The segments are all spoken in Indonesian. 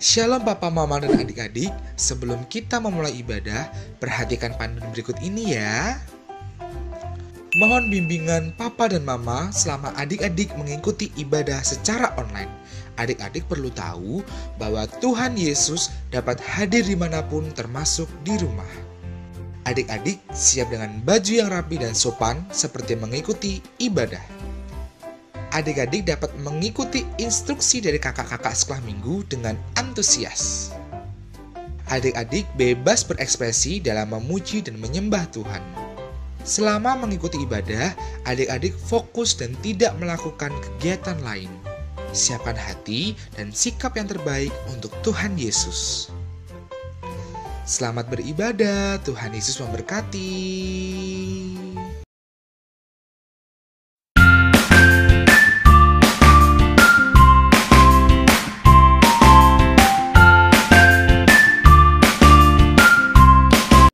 Shalom Papa, Mama, dan adik-adik. Sebelum kita memulai ibadah, perhatikan panduan berikut ini ya. Mohon bimbingan Papa dan Mama selama adik-adik mengikuti ibadah secara online. Adik-adik perlu tahu bahwa Tuhan Yesus dapat hadir dimanapun termasuk di rumah. Adik-adik siap dengan baju yang rapi dan sopan seperti mengikuti ibadah. Adik-adik dapat mengikuti instruksi dari kakak-kakak sekolah minggu dengan antusias. Adik-adik bebas berekspresi dalam memuji dan menyembah Tuhan. Selama mengikuti ibadah, adik-adik fokus dan tidak melakukan kegiatan lain. Siapkan hati dan sikap yang terbaik untuk Tuhan Yesus. Selamat beribadah, Tuhan Yesus memberkati.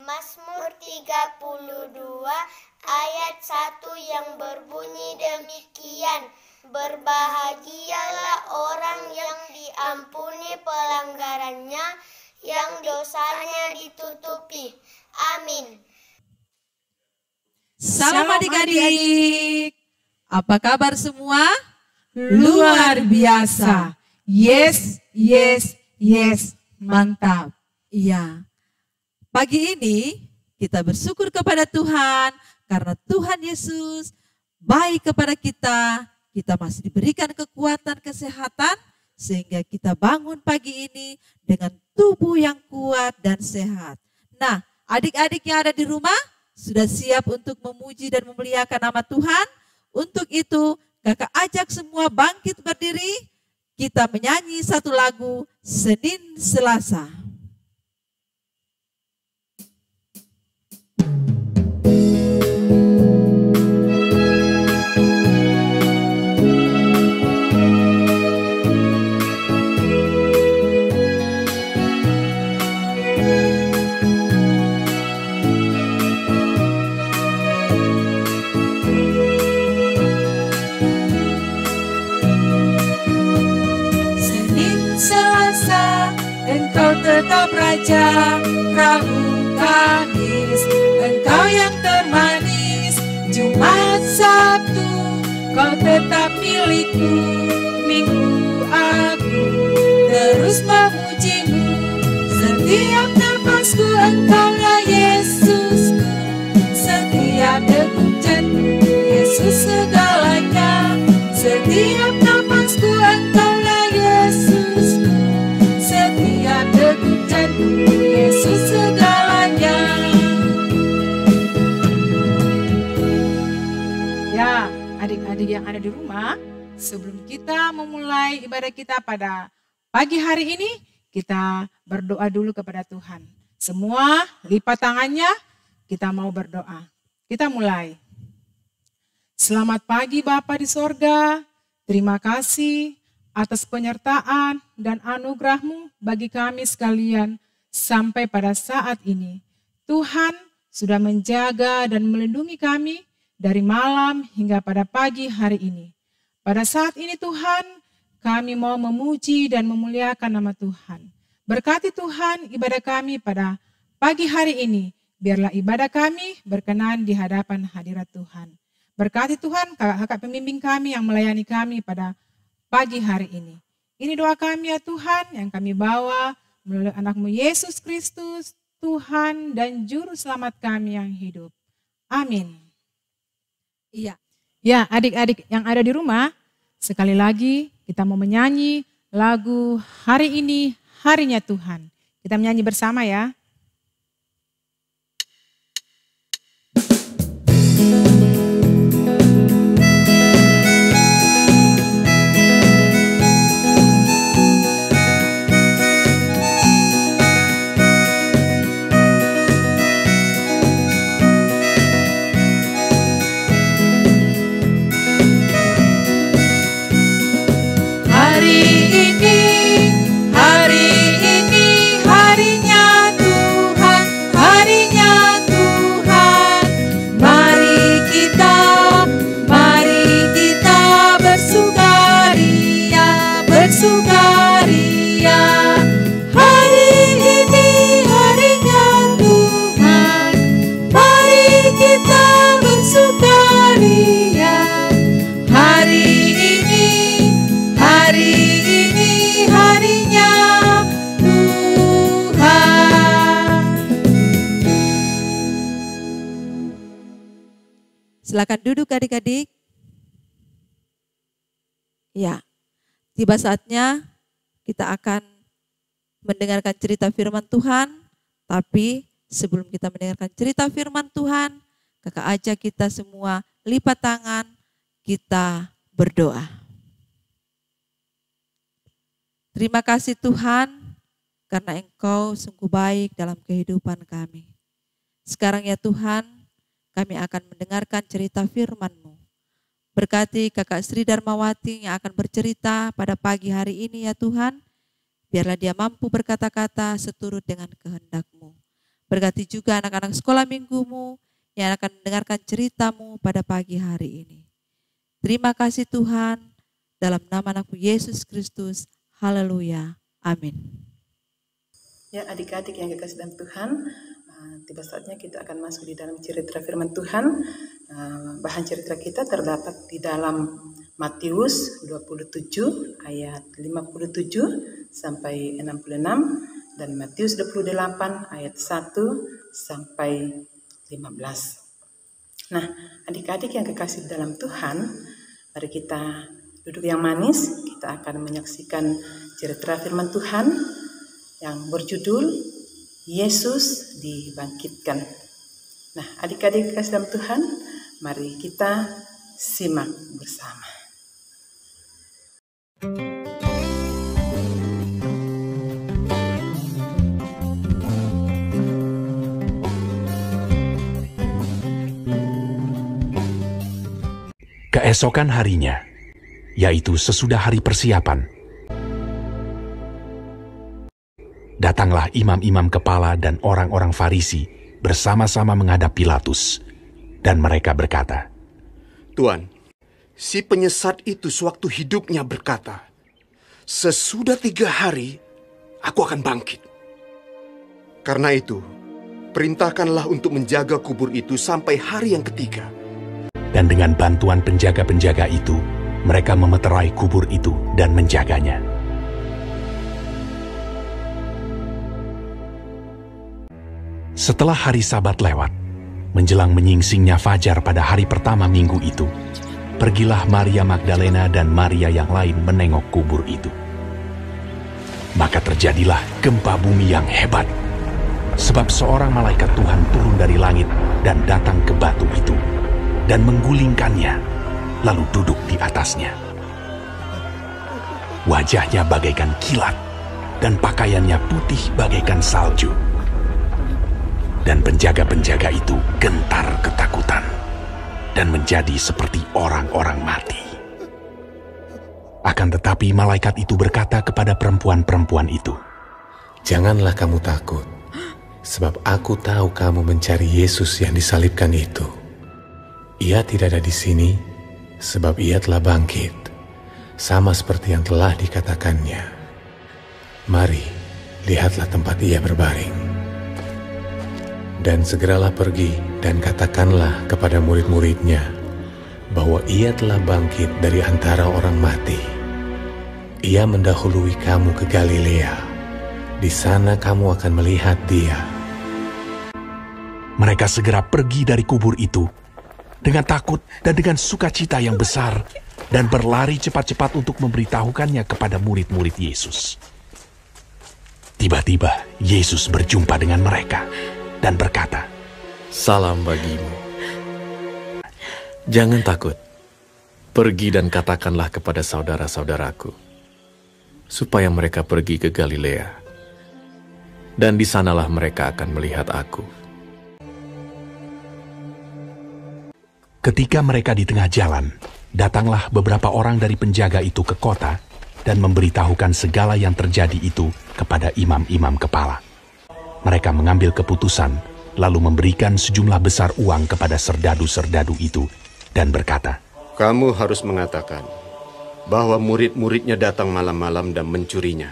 Mazmur 32 ayat 1 yang berbunyi demikian. Berbahagialah orang yang diampuni pelanggarannya, yang dosanya ditutupi. Amin. Salam adik-adik. Apa kabar semua? Luar biasa. Yes, yes, yes. Mantap. Iya. Pagi ini kita bersyukur kepada Tuhan karena Tuhan Yesus baik kepada kita. Kita masih diberikan kekuatan, kesehatan sehingga kita bangun pagi ini dengan tubuh yang kuat dan sehat. Nah, adik-adik yang ada di rumah sudah siap untuk memuji dan memuliakan nama Tuhan? Untuk itu, kakak ajak semua bangkit berdiri. Kita menyanyi satu lagu Senin Selasa. Engkau tetap Raja, Rabu Kamis, Engkau yang termanis. Jumat Sabtu, Kau tetap milikku. Minggu aku terus memujimu. Setiap nafasku Engkaulah Yesusku. Setiap degup jantung Yesus segalanya. Setiap nafasku Engkaulah Yesusku. Setiap degup jantung Yesus segalanya. Ya, adik-adik yang ada di rumah, sebelum kita memulai ibadah kita pada pagi hari ini, kita berdoa dulu kepada Tuhan. Semua lipat tangannya, kita mau berdoa. Kita mulai. Selamat pagi Bapa di sorga, terima kasih atas penyertaan dan anugerah-Mu bagi kami sekalian sampai pada saat ini. Tuhan sudah menjaga dan melindungi kami dari malam hingga pada pagi hari ini. Pada saat ini Tuhan, kami mau memuji dan memuliakan nama Tuhan. Berkati Tuhan ibadah kami pada pagi hari ini. Biarlah ibadah kami berkenan di hadapan hadirat Tuhan. Berkati Tuhan kakak-kakak pembimbing kami yang melayani kami pada pagi hari ini. Ini doa kami ya Tuhan yang kami bawa melalui anak-Mu Yesus Kristus, Tuhan dan Juru Selamat kami yang hidup. Amin. Iya. Ya adik-adik yang ada di rumah, sekali lagi kita mau menyanyi lagu Hari Ini Harinya Tuhan. Kita menyanyi bersama ya. Hari ini harinya Tuhan. Silakan duduk adik-adik. Ya, tiba saatnya kita akan mendengarkan cerita firman Tuhan. Tapi sebelum kita mendengarkan cerita firman Tuhan, kakak ajak kita semua lipat tangan, kita berdoa. Terima kasih Tuhan, karena Engkau sungguh baik dalam kehidupan kami. Sekarang ya Tuhan, kami akan mendengarkan cerita firman-Mu. Berkati kakak Sri Darmawati yang akan bercerita pada pagi hari ini ya Tuhan. Biarlah dia mampu berkata-kata seturut dengan kehendak-Mu. Berkati juga anak-anak sekolah minggu-Mu yang akan mendengarkan cerita-Mu pada pagi hari ini. Terima kasih Tuhan, dalam nama Anak-Mu Yesus Kristus. Haleluya. Amin. Ya, adik-adik yang dikasih dalam Tuhan, tiba saatnya kita akan masuk di dalam cerita firman Tuhan. Bahan cerita kita terdapat di dalam Matius 27 ayat 57 sampai 66 dan Matius 28 ayat 1 sampai 15. Nah, adik-adik yang kekasih dalam Tuhan, mari kita duduk yang manis. Kita akan menyaksikan cerita firman Tuhan yang berjudul Yesus dibangkitkan. Nah, adik-adik kasih dalam Tuhan, mari kita simak bersama. Keesokan harinya, yaitu sesudah hari persiapan, datanglah imam-imam kepala dan orang-orang Farisi bersama-sama menghadap Pilatus, dan mereka berkata, "Tuan, si penyesat itu sewaktu hidupnya berkata, 'Sesudah 3 hari, aku akan bangkit.' Karena itu, perintahkanlah untuk menjaga kubur itu sampai hari yang ketiga." Dan dengan bantuan penjaga-penjaga itu, mereka memeterai kubur itu dan menjaganya. Setelah hari Sabat lewat, menjelang menyingsingnya fajar pada hari pertama minggu itu, pergilah Maria Magdalena dan Maria yang lain menengok kubur itu. Maka terjadilah gempa bumi yang hebat, sebab seorang malaikat Tuhan turun dari langit dan datang ke batu itu, dan menggulingkannya, lalu duduk di atasnya. Wajahnya bagaikan kilat, dan pakaiannya putih bagaikan salju. Dan penjaga-penjaga itu gentar ketakutan, dan menjadi seperti orang-orang mati. Akan tetapi malaikat itu berkata kepada perempuan-perempuan itu, "Janganlah kamu takut, sebab aku tahu kamu mencari Yesus yang disalibkan itu. Ia tidak ada di sini, sebab ia telah bangkit, sama seperti yang telah dikatakannya. Mari, lihatlah tempat ia berbaring. Dan segeralah pergi dan katakanlah kepada murid-muridnya bahwa ia telah bangkit dari antara orang mati. Ia mendahului kamu ke Galilea. Di sana kamu akan melihat dia." Mereka segera pergi dari kubur itu dengan takut dan dengan sukacita yang besar, dan berlari cepat-cepat untuk memberitahukannya kepada murid-murid Yesus. Tiba-tiba Yesus berjumpa dengan mereka dan berkata, "Salam bagimu. Jangan takut. Pergi dan katakanlah kepada saudara-saudaraku, supaya mereka pergi ke Galilea, dan di sanalah mereka akan melihat aku." Ketika mereka di tengah jalan, datanglah beberapa orang dari penjaga itu ke kota dan memberitahukan segala yang terjadi itu kepada imam-imam kepala. Mereka mengambil keputusan, lalu memberikan sejumlah besar uang kepada serdadu-serdadu itu dan berkata, "Kamu harus mengatakan bahwa murid-muridnya datang malam-malam dan mencurinya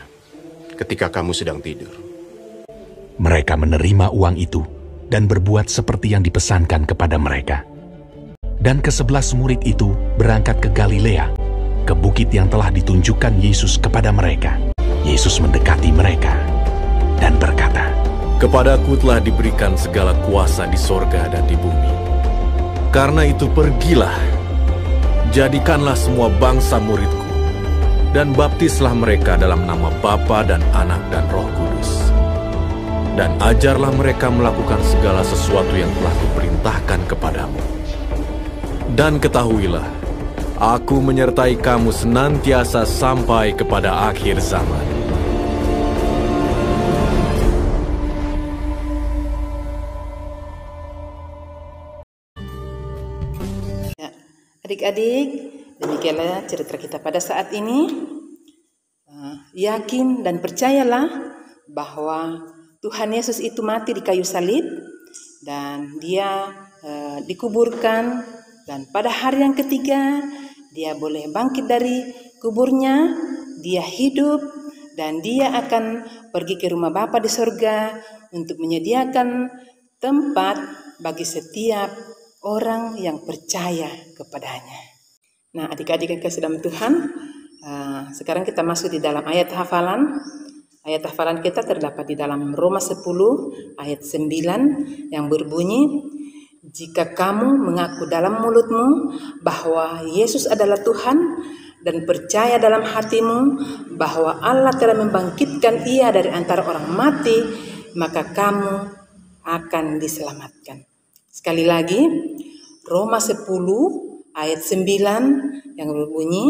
ketika kamu sedang tidur." Mereka menerima uang itu dan berbuat seperti yang dipesankan kepada mereka. Dan ke-11 murid itu berangkat ke Galilea, ke bukit yang telah ditunjukkan Yesus kepada mereka. Yesus mendekati mereka dan berkata, "Kepadaku telah diberikan segala kuasa di sorga dan di bumi. Karena itu pergilah, jadikanlah semua bangsa muridku, dan baptislah mereka dalam nama Bapa dan Anak dan Roh Kudus. Dan ajarlah mereka melakukan segala sesuatu yang telah kuperintahkan kepadamu. Dan ketahuilah, aku menyertai kamu senantiasa sampai kepada akhir zaman. Adik-adik, demikianlah cerita kita pada saat ini. Yakin dan percayalah bahwa Tuhan Yesus itu mati di kayu salib dan Dia dikuburkan, dan pada hari yang ketiga Dia boleh bangkit dari kuburnya. Dia hidup dan Dia akan pergi ke rumah Bapa di surga untuk menyediakan tempat bagi setiap orang yang percaya kepadanya. Nah, adik-adik yang kasih dalam Tuhan, sekarang kita masuk di dalam ayat hafalan. Ayat hafalan kita terdapat di dalam Roma 10 ayat 9 yang berbunyi, jika kamu mengaku dalam mulutmu bahwa Yesus adalah Tuhan dan percaya dalam hatimu bahwa Allah telah membangkitkan Ia dari antara orang mati, maka kamu akan diselamatkan. Sekali lagi, Roma 10 ayat 9 yang berbunyi,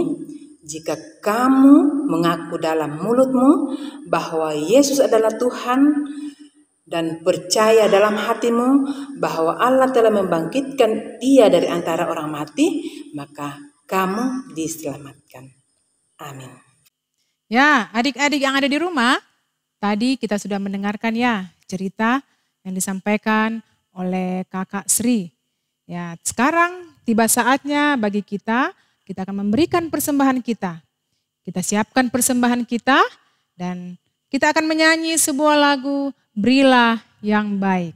jika kamu mengaku dalam mulutmu bahwa Yesus adalah Tuhan dan percaya dalam hatimu bahwa Allah telah membangkitkan Dia dari antara orang mati, maka kamu diselamatkan. Amin. Ya, adik-adik yang ada di rumah, tadi kita sudah mendengarkan ya cerita yang disampaikan oleh Kakak Sri. Ya, sekarang tiba saatnya bagi kita akan memberikan persembahan kita. Kita siapkan persembahan kita dan kita akan menyanyi sebuah lagu, Berilah yang Baik.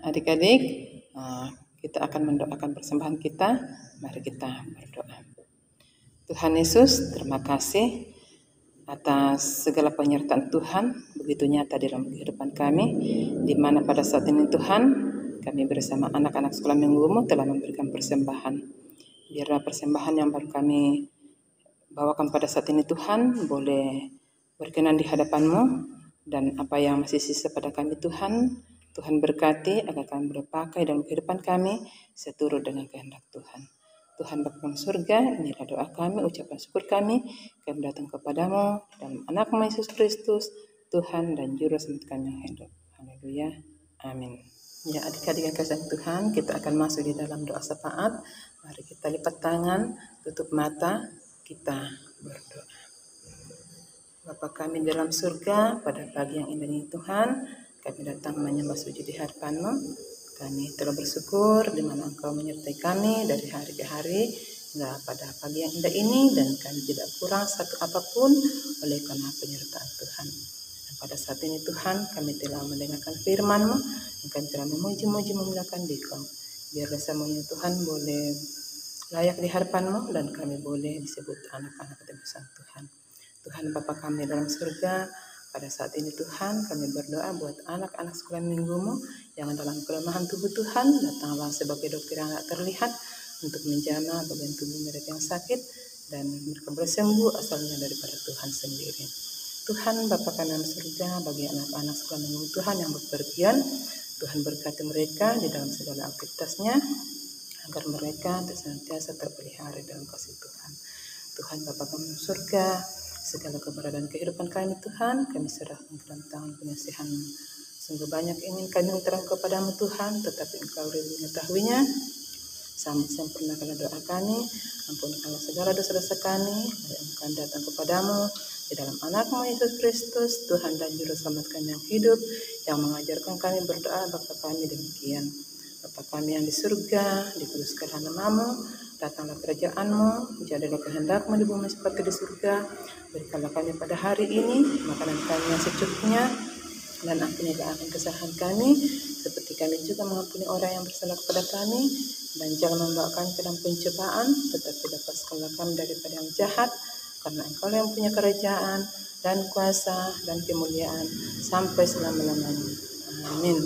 Adik-adik, kita akan mendoakan persembahan kita. Mari kita berdoa. Tuhan Yesus, terima kasih atas segala penyertaan Tuhan begitu nyata dalam kehidupan kami, di mana pada saat ini Tuhan, kami bersama anak-anak sekolah minggumu telah memberikan persembahan. Biarlah persembahan yang baru kami bawakan pada saat ini Tuhan boleh berkenan di hadapan-Mu, dan apa yang masih sisa pada kami Tuhan berkati agar kami berpakai dalam kehidupan kami seturut dengan kehendak Tuhan. Tuhan Bapa di surga, inilah doa kami, ucapan syukur kami datang kepadamu dalam anak-Mu Yesus Kristus, Tuhan dan Juru Selamat kami yang hidup. Haleluya. Amin. Ya, adik-adik yang kasih Tuhan, kita akan masuk di dalam doa syafaat. Mari kita lipat tangan, tutup mata, kita berdoa. Bapa kami dalam surga, pada pagi yang indah ini Tuhan, kami datang menyembah sujud di hadapan-Mu. Kami telah bersyukur di mana Engkau menyertai kami dari hari ke hari hingga pada pagi yang indah ini, dan kami tidak kurang satu apapun oleh karena penyertaan Tuhan. Dan pada saat ini Tuhan, kami telah mendengarkan firman-Mu, dan kami telah memuji-muji memuliakan Dikau. Biarlah semuanya Tuhan boleh layak di hadapan-Mu, dan kami boleh disebut anak-anak tebusan Tuhan. Tuhan Bapa kami dalam surga, pada saat ini Tuhan, kami berdoa buat anak-anak sekolah minggumu yang dalam kelemahan tubuh Tuhan, datanglah sebagai dokter yang tak terlihat untuk menjamah bagian tubuh mereka yang sakit, dan mereka boleh sembuh asalnya daripada Tuhan sendiri. Tuhan Bapa kami dalam surga, bagi anak-anak sekolah minggu Tuhan yang berpergian, Tuhan berkati mereka di dalam segala aktivitasnya, agar mereka senantiasa terpelihara dalam kasih Tuhan. Tuhan Bapa kami dalam surga, Segala keberadaan kehidupan kami Tuhan, kami serahkan ke dalam tangan pengasihan-Mu. Sungguh banyak ingin kami utarakan kepadamu Tuhan, tetapi Engkau lebih mengetahuinya. Sempurnakanlah doa kami, ampunkanlah segala dosa-dosa kami, mari Engkau datang kepadamu di dalam anak-Mu Yesus Kristus, Tuhan dan Juru Selamat kami yang hidup, yang mengajarkan kami berdoa Bapa kami demikian. Bapa kami yang di surga, dikuduskanlah nama-Mu, datanglah kerajaan-Mu, jadilah kehendak-Mu di bumi seperti di surga. Berikanlah kami pada hari ini makanan kami yang secukupnya, dan ampunilah akan kesalahan kami, seperti kami juga mengampuni orang yang bersalah kepada kami. Dan jangan membawa kami ke dalam pencobaan, tetapi lepaskanlah kami daripada yang jahat, karena Engkau yang punya kerajaan dan kuasa dan kemuliaan sampai selama-lamanya. Amin.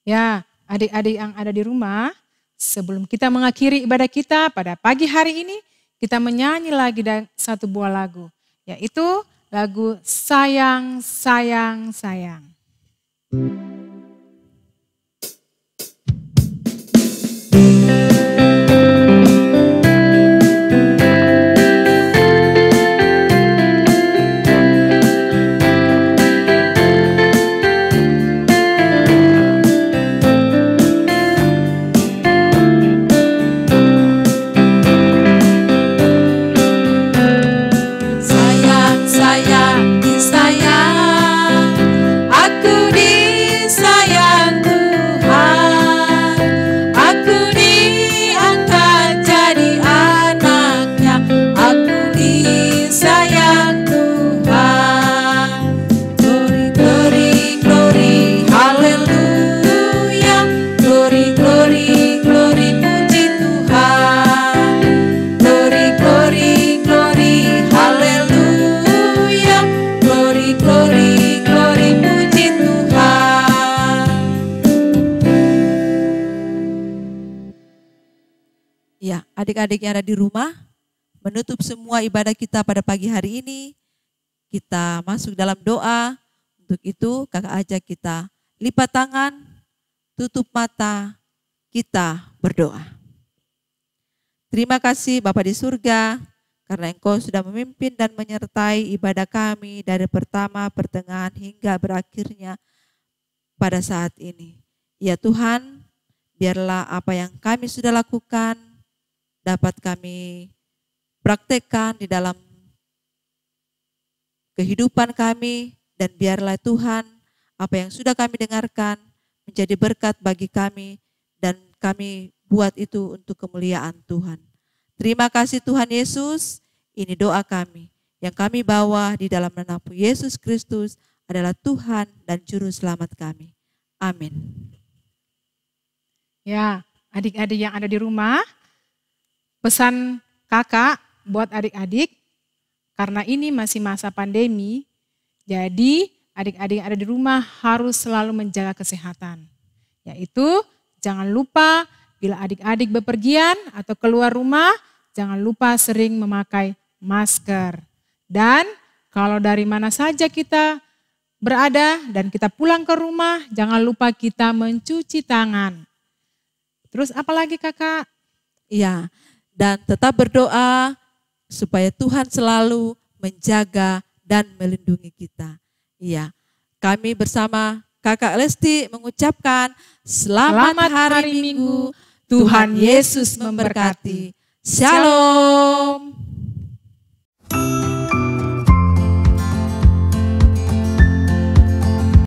Ya, adik-adik yang ada di rumah, sebelum kita mengakhiri ibadah kita pada pagi hari ini, kita menyanyi lagi satu buah lagu, yaitu lagu Sayang, Sayang, Sayang. Adik-adik yang ada di rumah, menutup semua ibadah kita pada pagi hari ini, kita masuk dalam doa. Untuk itu kakak ajak kita lipat tangan, tutup mata, kita berdoa. Terima kasih Bapa di surga, karena Engkau sudah memimpin dan menyertai ibadah kami dari pertama, pertengahan hingga berakhirnya pada saat ini. Ya Tuhan, biarlah apa yang kami sudah lakukan dapat kami praktekkan di dalam kehidupan kami, dan biarlah Tuhan apa yang sudah kami dengarkan menjadi berkat bagi kami dan kami buat itu untuk kemuliaan Tuhan. Terima kasih Tuhan Yesus, ini doa kami yang kami bawa di dalam nama Yesus Kristus adalah Tuhan dan Juru Selamat kami. Amin. Ya, adik-adik yang ada di rumah, pesan kakak buat adik-adik, karena ini masih masa pandemi, jadi adik-adik yang ada di rumah harus selalu menjaga kesehatan. Yaitu jangan lupa bila adik-adik bepergian atau keluar rumah, jangan lupa sering memakai masker. Dan kalau dari mana saja kita berada dan kita pulang ke rumah, jangan lupa kita mencuci tangan. Terus apalagi kakak? Iya. Dan tetap berdoa supaya Tuhan selalu menjaga dan melindungi kita. Iya, kami bersama Kakak Lesti mengucapkan selamat hari Minggu. Tuhan Yesus memberkati. Shalom.